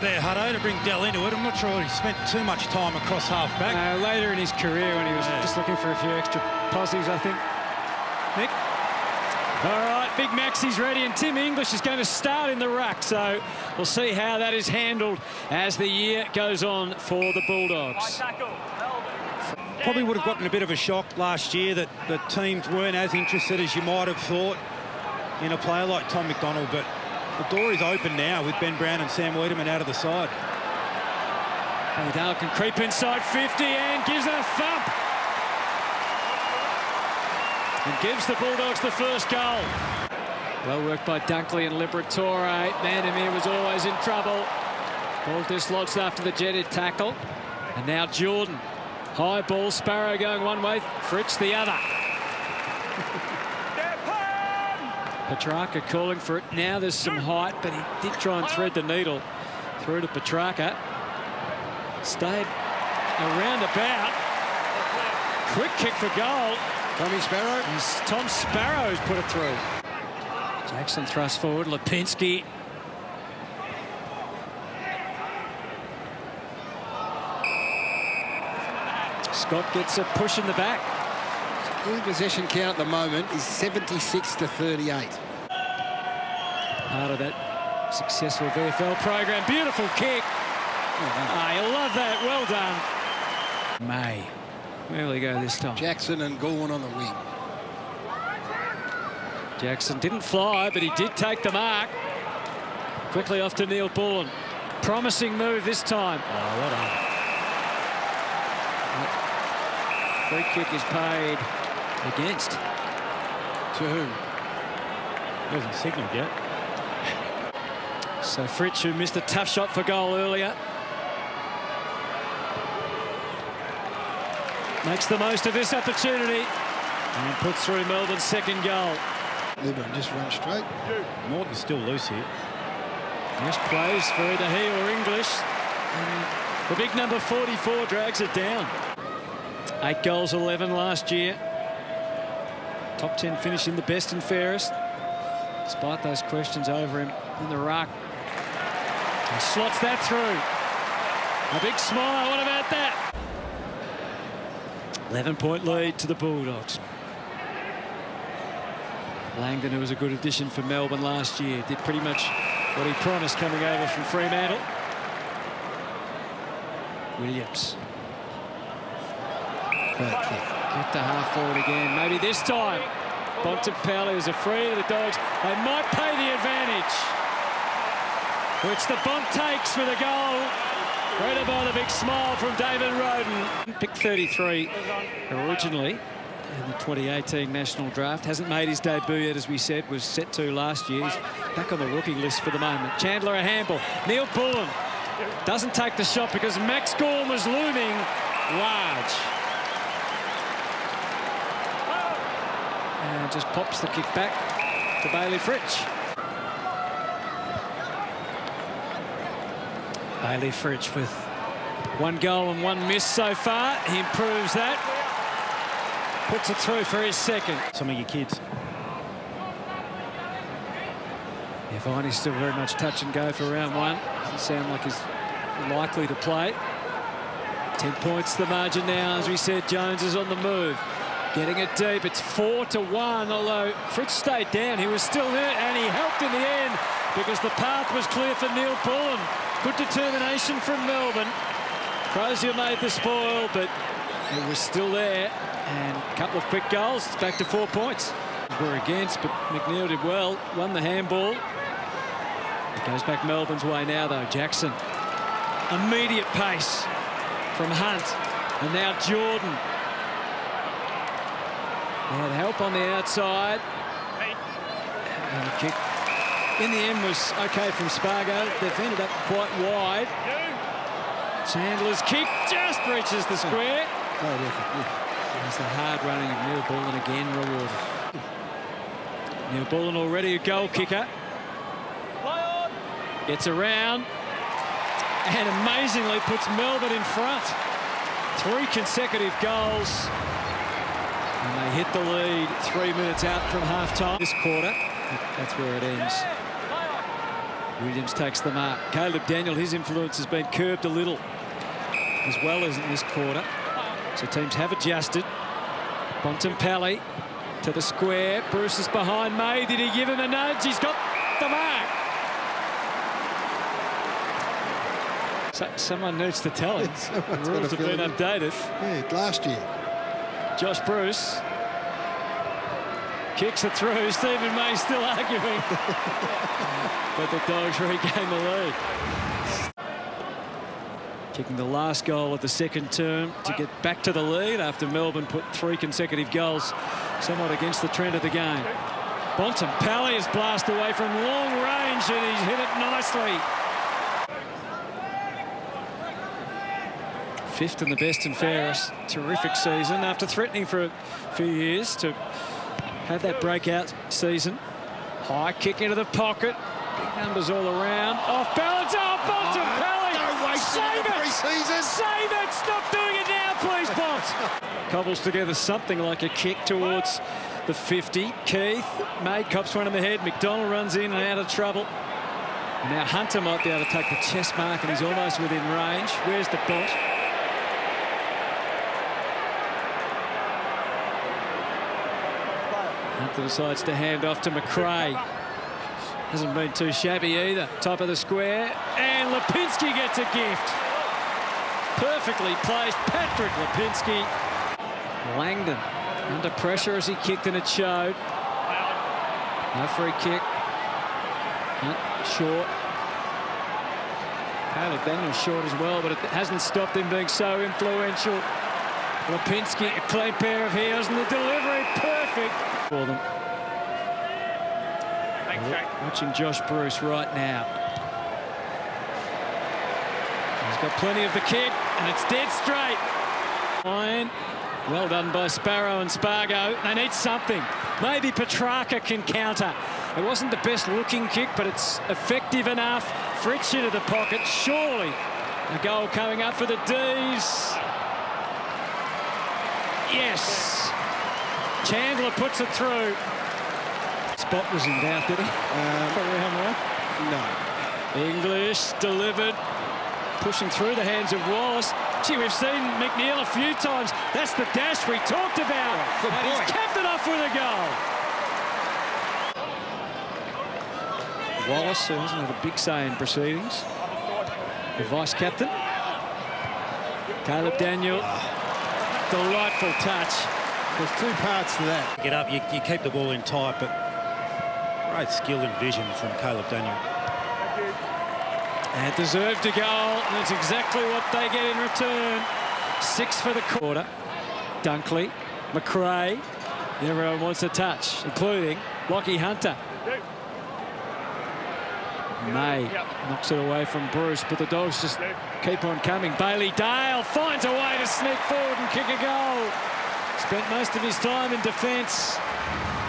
There, Hutto, to bring Dell into it. I'm not sure he spent too much time across half-back. Later in his career when he was just looking for a few extra positives, I think. Nick? All right, Big Maxie's ready, and Tim English is going to start in the ruck, so we'll see how that is handled as the year goes on for the Bulldogs. Probably would have gotten a bit of a shock last year that the teams weren't as interested as you might have thought in a player like Tom McDonald, but the door is open now with Ben Brown and Sam Wiedemann out of the side. Dale can creep inside 50 and gives it a thump. And gives the Bulldogs the first goal. Well worked by Dunkley and Liberatore. Vandermeer was always in trouble. Ball dislodged after the jetted tackle. And now Jordan. High ball, Sparrow going one way, Fritz the other. Petrarca calling for it. Now there's some height, but he did try and thread the needle through to Petrarca. Stayed around about. Quick kick for goal. Tommy Sparrow. Tom Sparrow's put it through. Jackson thrust forward. Lipinski. Scott gets a push in the back. His possession count at the moment is 76-38. Part of that successful VFL program. Beautiful kick. You love that. Well done. May. Where will he go this time? Jackson and Gorn on the wing. Jackson didn't fly, but he did take the mark. Quickly off to Neil Bullen. Promising move this time. Oh, well done. Free kick is paid against. To whom? He hasn't signalled yet. So Fritz, who missed a tough shot for goal earlier, makes the most of this opportunity and puts through Melbourne's second goal. Melbourne just run straight. Morton's still loose here. Nice plays for either he or English. And the big number 44 drags it down. 8 goals, 11 last year. Top 10 finish in the best and fairest. Despite those questions over him in the ruck. He slots that through. A big smile. What about that? 11-point lead to the Bulldogs. Langdon, who was a good addition for Melbourne last year, did pretty much what he promised coming over from Fremantle. Williams. Great kick. Get the half forward again. Maybe this time. Bontempelli is afraid of the Dogs. They might pay the advantage. Which the Bont takes with a goal. Greeted by the big smile from David Roden. Picked 33 originally in the 2018 National Draft. Hasn't made his debut yet, as we said. Was set to last year. He's back on the rookie list for the moment. Chandler a handball. Neil Bullen doesn't take the shot because Max Gorn was looming large. And just pops the kick back to Bailey Fritsch. Bailey Fritsch with 1 goal and 1 miss so far. He improves that. Puts it through for his second. Some of your kids. Yeah, Viney's still very much touch and go for round 1. Doesn't sound like he's likely to play. 10 points the margin now. As we said, Jones is on the move. Getting it deep. It's 4-1, although Fritz stayed down. He was still there, and he helped in the end because the path was clear for Neil Bullen. Good determination from Melbourne. Crozier made the spoil, but it was still there. And a couple of quick goals. It's back to 4 points. We're against, but McNeil did well. Won the handball. It goes back Melbourne's way now, though. Jackson. Immediate pace from Hunt. And now Jordan. They had help on the outside. And the kick in the end was okay from Spargo. They've ended up quite wide. Chandler's kick just reaches the square. Great effort. There's the hard running of Neil Bullen again rewarded. Neil Bullen already a goal kicker. Gets around and amazingly puts Melbourne in front. 3 consecutive goals. And they hit the lead 3 minutes out from half-time. This quarter, that's where it ends. Williams takes the mark. Caleb Daniel, his influence has been curbed a little, as well as in this quarter. So teams have adjusted. Bontempelli to the square. Bruce is behind May. Did he give him a nudge? He's got the mark. Someone needs to tell him. The rules have been updated. Yeah, last year. Josh Bruce kicks it through. Stephen May still arguing. But the Dogs regain the lead. Kicking the last goal of the second term to get back to the lead after Melbourne put 3 consecutive goals somewhat against the trend of the game. Bontempelli is blasted away from long range and he's hit it nicely. 5th in the best and fairest. Terrific season after threatening for a few years to have that breakout season. High kick into the pocket. Big numbers all around. Off balance. Oh, Bontempelli! Don't waste Save it! pre-season. Save it! Stop doing it now, please, Bont! Cobbles together something like a kick towards the 50. Keith, May cops one in the head. McDonald runs in and out of trouble. And now Hunter might be able to take the chest mark and he's almost within range. Where's the Bont? Hunter decides to hand off to McRae. Hasn't been too shabby either. Top of the square. And Lipinski gets a gift. Perfectly placed. Patrick Lipinski. Langdon under pressure as he kicked and it showed. No free kick. Short. Caleb Daniel short as well, but it hasn't stopped him being so influential. Lipinski, a clean pair of heels and the delivery perfect for them. Watching Josh Bruce right now. He's got plenty of the kick and it's dead straight. Fine. Well done by Sparrow and Spargo. They need something. Maybe Petrarca can counter. It wasn't the best looking kick, but it's effective enough. Fritsch into the pocket. Surely a goal coming up for the D's. Yes. Chandler puts it through. Spot was in doubt, did he? For round 1? No. English delivered. Pushing through the hands of Wallace. Gee, we've seen McNeil a few times. That's the dash we talked about. Good and point. He's capped it off with a goal. Wallace, who hasn't had a big say in proceedings. The vice-captain. Caleb Daniel. Delightful touch. There's 2 parts to that. Get up, you keep the ball in tight, but great skill and vision from Caleb Daniel. And deserved a goal. And that's exactly what they get in return. 6 for the quarter. Dunkley, McRae. Everyone wants a touch, including Lockie Hunter. May knocks it away from Bruce, but the Dogs just keep on coming. Bailey Dale finds a way to sneak forward and kick a goal. Spent most of his time in defence,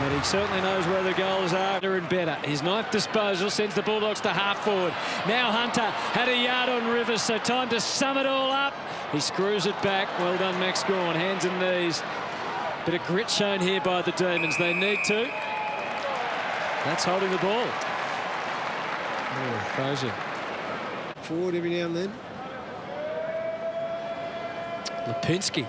but he certainly knows where the goals are. Better and better. His 9th disposal sends the Bulldogs to half forward. Now Hunter had a yard on Rivers, so time to sum it all up. He screws it back. Well done, Max Gawn. Hands and knees. Bit of grit shown here by the Demons. They need to. That's holding the ball. Oh, Crozier. Forward every now and then. Lipinski.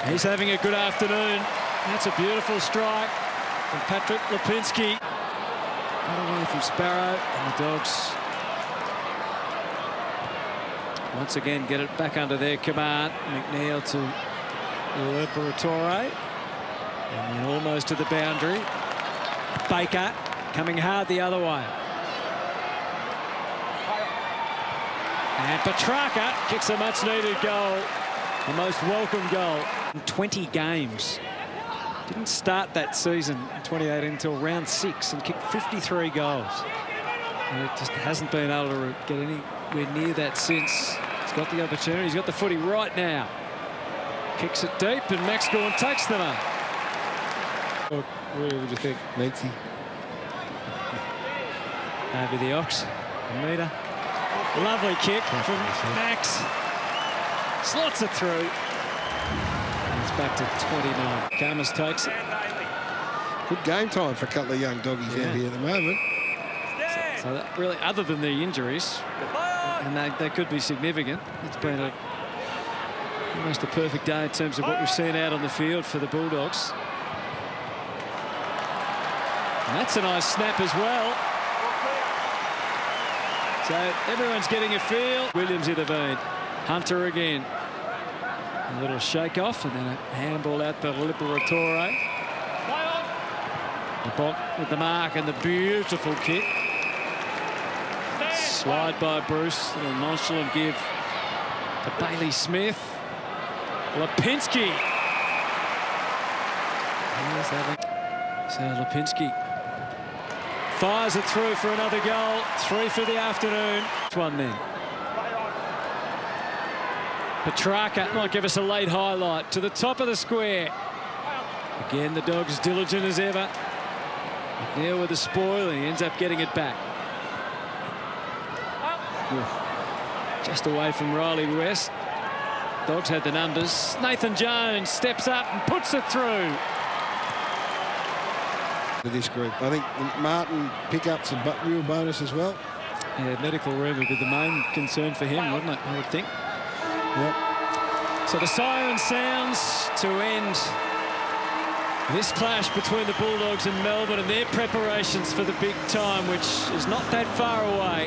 He's having a good afternoon. That's a beautiful strike from Patrick Lipinski. Got away from Sparrow, and the Dogs once again get it back under their command. McNeil to Liberatore. And then almost to the boundary. Baker coming hard the other way. And Petrarca kicks a much-needed goal. The most welcome goal in 20 games. Didn't start that season in 2018 until round 6 and kicked 53 goals. And it just hasn't been able to get anywhere near that since. He's got the opportunity. He's got the footy right now. Kicks it deep and Max Gawn takes them up. What do you think, Meatsy? Over the Ox. A metre. Lovely kick from Max. Slots it through. And it's back to 29. Camas takes it. Good game time for a couple of young doggies out here at the moment. So that really, other than the injuries, and they could be significant, it's been almost a perfect day in terms of what we've seen out on the field for the Bulldogs. And that's a nice snap as well. So everyone's getting a feel. Williams intervened. Hunter again. A little shake off and then a handball out to Liberatore. The block with the mark and the beautiful kick. Slide by Bruce. A little nonchalant give to Bailey Smith. Lipinski. So Lipinski fires it through for another goal. 3 for the afternoon. One then. Petrarca might give us a late highlight to the top of the square. Again, the Dogs diligent as ever. McNeil with a spoil, and he ends up getting it back. Just away from Riley West. Dogs had the numbers. Nathan Jones steps up and puts it through. With this group, I think Martin pick up some real bonus as well. Yeah, medical room would be the main concern for him, wouldn't it? I would think. Yep. So the siren sounds to end this clash between the Bulldogs and Melbourne and their preparations for the big time, which is not that far away.